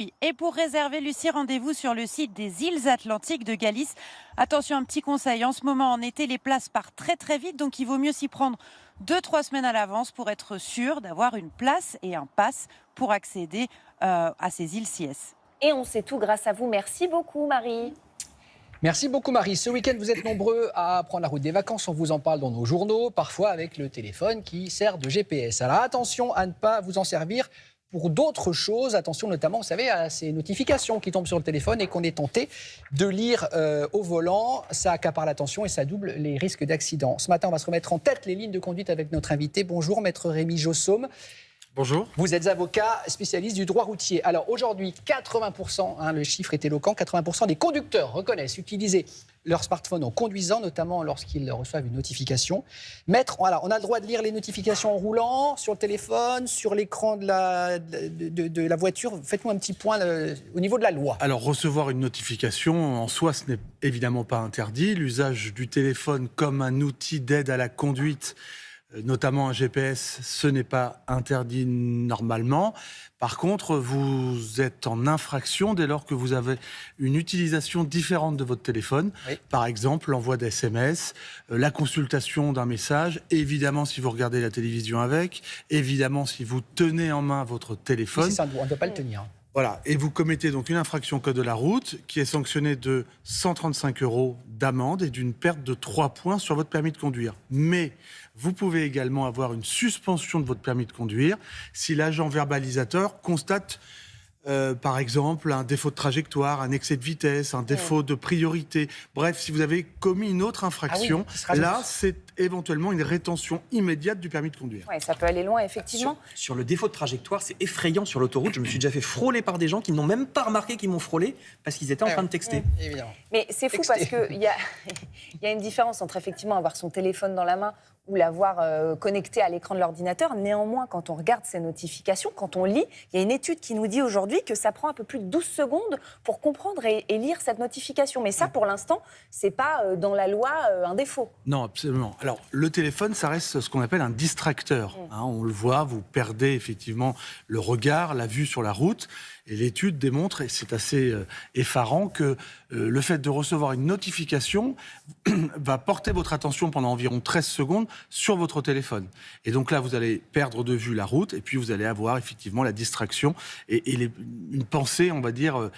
Oui, et pour réserver, Lucie, rendez-vous sur le site des îles Atlantiques de Galice. Attention, un petit conseil, en ce moment en été, les places partent très très vite, donc il vaut mieux s'y prendre 2-3 semaines à l'avance pour être sûr d'avoir une place et un pass pour accéder à ces îles CS. Et on sait tout grâce à vous. Merci beaucoup, Marie. Merci beaucoup Marie. Ce week-end, vous êtes nombreux à prendre la route des vacances. On vous en parle dans nos journaux, parfois avec le téléphone qui sert de GPS. Alors attention à ne pas vous en servir pour d'autres choses. Attention notamment, vous savez, à ces notifications qui tombent sur le téléphone et qu'on est tenté de lire au volant. Ça accapare l'attention et ça double les risques d'accident. Ce matin, on va se remettre en tête les lignes de conduite avec notre invité. Bonjour, maître Rémi Jossaume. Bonjour. Vous êtes avocat spécialiste du droit routier. Alors aujourd'hui, 80%, le chiffre est éloquent, 80% des conducteurs reconnaissent utiliser leur smartphone en conduisant, notamment lorsqu'ils reçoivent une notification. Maître, voilà, on a le droit de lire les notifications en roulant, sur le téléphone, sur l'écran de la voiture. Faites-nous un petit point au niveau de la loi. Alors, recevoir une notification, en soi, ce n'est évidemment pas interdit. L'usage du téléphone comme un outil d'aide à la conduite, notamment un GPS, ce n'est pas interdit normalement. Par contre, vous êtes en infraction dès lors que vous avez une utilisation différente de votre téléphone. Oui. Par exemple, l'envoi d'SMS, la consultation d'un message, évidemment si vous regardez la télévision avec, évidemment si vous tenez en main votre téléphone. Oui, c'est ça, on ne doit pas le tenir. Voilà, et vous commettez donc une infraction au code de la route qui est sanctionnée de 135 € d'amende et d'une perte de 3 points sur votre permis de conduire. Mais vous pouvez également avoir une suspension de votre permis de conduire si l'agent verbalisateur constate par exemple un défaut de trajectoire, un excès de vitesse, un défaut de priorité. Bref, si vous avez commis une autre infraction, là c'est éventuellement une rétention immédiate du permis de conduire. Oui, ça peut aller loin, effectivement. Sur le défaut de trajectoire, c'est effrayant sur l'autoroute. Je me suis déjà fait frôler par des gens qui n'ont même pas remarqué qu'ils m'ont frôlé parce qu'ils étaient en train de texter. Évidemment. Mais c'est fou parce qu'il y a une différence entre effectivement avoir son téléphone dans la main ou l'avoir connecté à l'écran de l'ordinateur. Néanmoins, quand on regarde ces notifications, quand on lit, il y a une étude qui nous dit aujourd'hui que ça prend un peu plus de 12 secondes pour comprendre et lire cette notification. Mais ça, pour l'instant, c'est pas dans la loi un défaut. Non, absolument. Alors, le téléphone, ça reste ce qu'on appelle un distracteur. On le voit, vous perdez effectivement le regard, la vue sur la route. Et l'étude démontre, et c'est assez effarant, que le fait de recevoir une notification va porter votre attention pendant environ 13 secondes sur votre téléphone. Et donc là, vous allez perdre de vue la route, et puis vous allez avoir effectivement la distraction et une pensée, on va dire,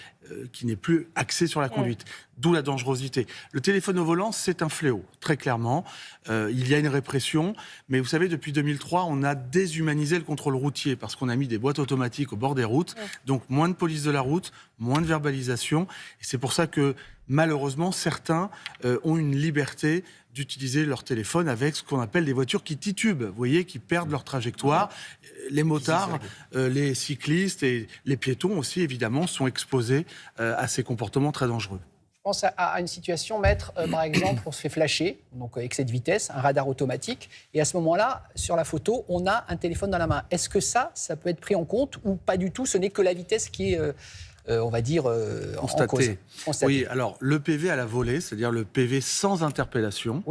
qui n'est plus axée sur la conduite. D'où la dangerosité. Le téléphone au volant, c'est un fléau, très clairement. Il y a une répression, mais vous savez, depuis 2003, on a déshumanisé le contrôle routier parce qu'on a mis des boîtes automatiques au bord des routes. Donc, moins de police de la route, moins de verbalisation. Et c'est pour ça que, malheureusement, certains ont une liberté d'utiliser leur téléphone avec ce qu'on appelle des voitures qui titubent, vous voyez, qui perdent leur trajectoire. Les motards, les cyclistes et les piétons aussi, évidemment, sont exposés à ces comportements très dangereux. Je pense à une situation, maître, par exemple, on se fait flasher, donc excès de vitesse, un radar automatique, et à ce moment-là, sur la photo, on a un téléphone dans la main. Est-ce que ça peut être pris en compte ou pas du tout? Ce n'est que la vitesse qui est, on va dire, en cause. Constaté. Oui, alors le PV à la volée, c'est-à-dire le PV sans interpellation,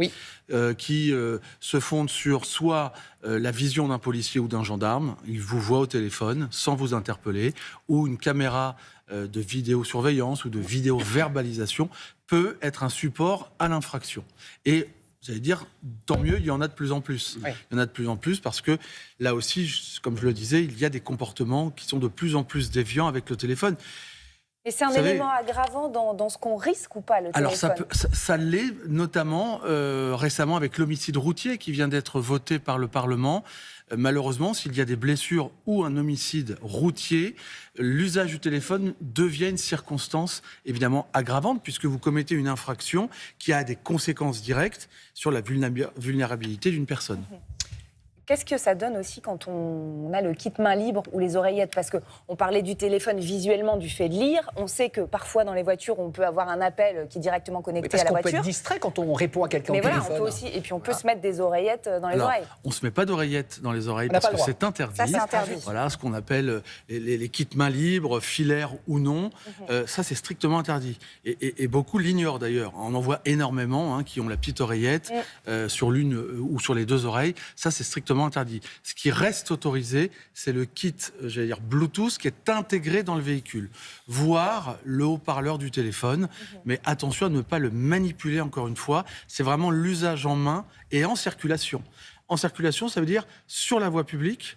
qui se fonde sur soit la vision d'un policier ou d'un gendarme, il vous voit au téléphone sans vous interpeller, ou une caméra de vidéosurveillance ou de vidéo-verbalisation peut être un support à l'infraction. Et vous allez dire, tant mieux, il y en a de plus en plus. Oui. Il y en a de plus en plus parce que, là aussi, comme je le disais, il y a des comportements qui sont de plus en plus déviants avec le téléphone. Et c'est un élément aggravant dans ce qu'on risque ou pas, le téléphone? Alors ça l'est, notamment récemment avec l'homicide routier qui vient d'être voté par le Parlement. Malheureusement, s'il y a des blessures ou un homicide routier, l'usage du téléphone devient une circonstance évidemment aggravante puisque vous commettez une infraction qui a des conséquences directes sur la vulnérabilité d'une personne. Qu'est-ce que ça donne aussi quand on a le kit main libre ou les oreillettes? Parce qu'on parlait du téléphone visuellement, du fait de lire. On sait que parfois dans les voitures, on peut avoir un appel qui est directement connecté à la voiture. Parce qu'on peut être distrait quand on répond à quelqu'un au téléphone. On peut aussi, et puis on peut se mettre des oreillettes dans les oreilles. On ne se met pas d'oreillettes dans les oreilles parce que c'est interdit. Ça, c'est interdit. Voilà, ce qu'on appelle les kits main libre, filaires ou non. Ça, c'est strictement interdit. Et beaucoup l'ignorent d'ailleurs. On en voit énormément qui ont la petite oreillette sur l'une ou sur les deux oreilles. Ça, c'est strictement vraiment interdit. Ce qui reste autorisé, c'est le kit, j'allais dire Bluetooth, qui est intégré dans le véhicule, voire le haut-parleur du téléphone. Mais attention à ne pas le manipuler, encore une fois. C'est vraiment l'usage en main et en circulation. En circulation, ça veut dire sur la voie publique,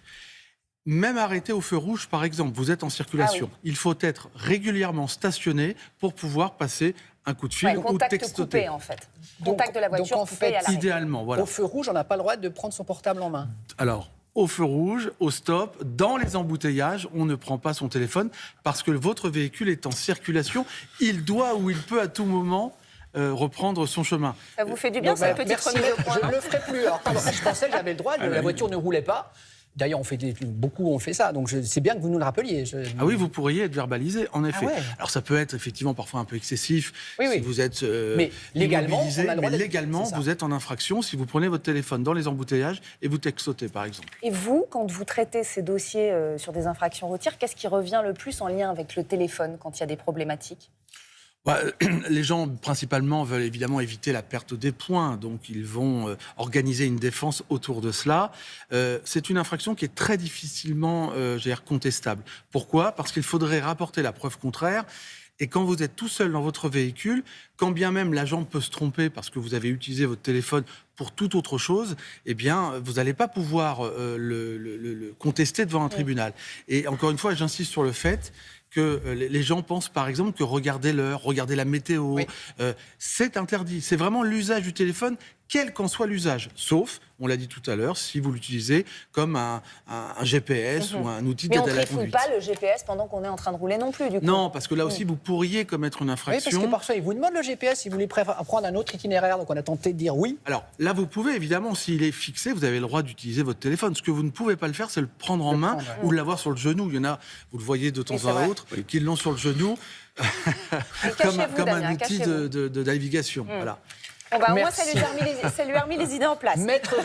même arrêté au feu rouge, par exemple. Vous êtes en circulation. Il faut être régulièrement stationné pour pouvoir passer un coup de fil ou contact textoter. coupé, en fait. Contact de la voiture donc, en coupé fait, à l'arrêt. Idéalement, voilà. Au feu rouge, on n'a pas le droit de prendre son portable en main. Alors, au feu rouge, au stop, dans les embouteillages, on ne prend pas son téléphone parce que votre véhicule est en circulation. Il doit ou il peut à tout moment reprendre son chemin. Ça vous fait du bien, cette petite merci, remise au point, je non ne le ferai plus. Alors, pardon, je pensais que j'avais le droit, la voiture ne roulait pas. D'ailleurs, beaucoup ont fait ça, donc c'est bien que vous nous le rappeliez. Ah oui, vous pourriez être verbalisé, en effet. Ah ouais. Alors ça peut être effectivement parfois un peu excessif si vous êtes mais légalement, immobilisé, on a le droit mais d'être- légalement, c'est ça. vous êtes en infraction si vous prenez votre téléphone dans les embouteillages et vous textotez, par exemple. Et vous, quand vous traitez ces dossiers sur des infractions routières, qu'est-ce qui revient le plus en lien avec le téléphone quand il y a des problématiques ? Les gens, principalement, veulent évidemment éviter la perte des points, donc ils vont organiser une défense autour de cela. C'est une infraction qui est très difficilement contestable. Pourquoi ? Parce qu'il faudrait rapporter la preuve contraire. Et quand vous êtes tout seul dans votre véhicule, quand bien même l'agent peut se tromper parce que vous avez utilisé votre téléphone pour toute autre chose, eh bien, vous n'allez pas pouvoir le contester devant un tribunal. Et encore une fois, j'insiste sur le fait que les gens pensent, par exemple, que regarder l'heure, regarder la météo, c'est interdit. C'est vraiment l'usage du téléphone, quel qu'en soit l'usage. Sauf, on l'a dit tout à l'heure, si vous l'utilisez comme un GPS ou un outil Mais d'aide on à ne la trifoule conduite. pas le GPS pendant qu'on est en train de rouler non plus, du coup. Non, parce que là aussi, vous pourriez commettre une Oui, infraction. parce que parfois, ils vous demandent le GPS si vous voulez prendre un autre itinéraire, donc on a tenté de dire oui. Alors là, vous pouvez, évidemment, s'il est fixé, vous avez le droit d'utiliser votre téléphone. Ce que vous ne pouvez pas le faire, c'est le prendre en main ou l'avoir sur le genou. Il y en a, vous le voyez de temps c'est à vrai. autre, qui l'ont sur le genou comme cachez-vous, un Damien, outil cachez-vous. de navigation. Voilà. Bon, bah, au moins, Merci. ça lui a remis les idées en place. Maître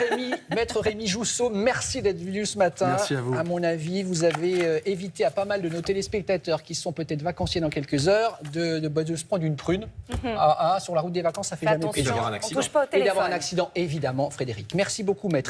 Rémi Jousseau, merci d'être venu ce matin. Merci à vous. À mon avis, vous avez évité à pas mal de nos téléspectateurs qui sont peut-être vacanciers dans quelques heures de se prendre une prune. Sur la route des vacances, ça fait Fais jamais plaisir. attention, un on accident. touche pas au Et d'avoir téléphone. un accident, évidemment, Frédéric. Merci beaucoup, Maître.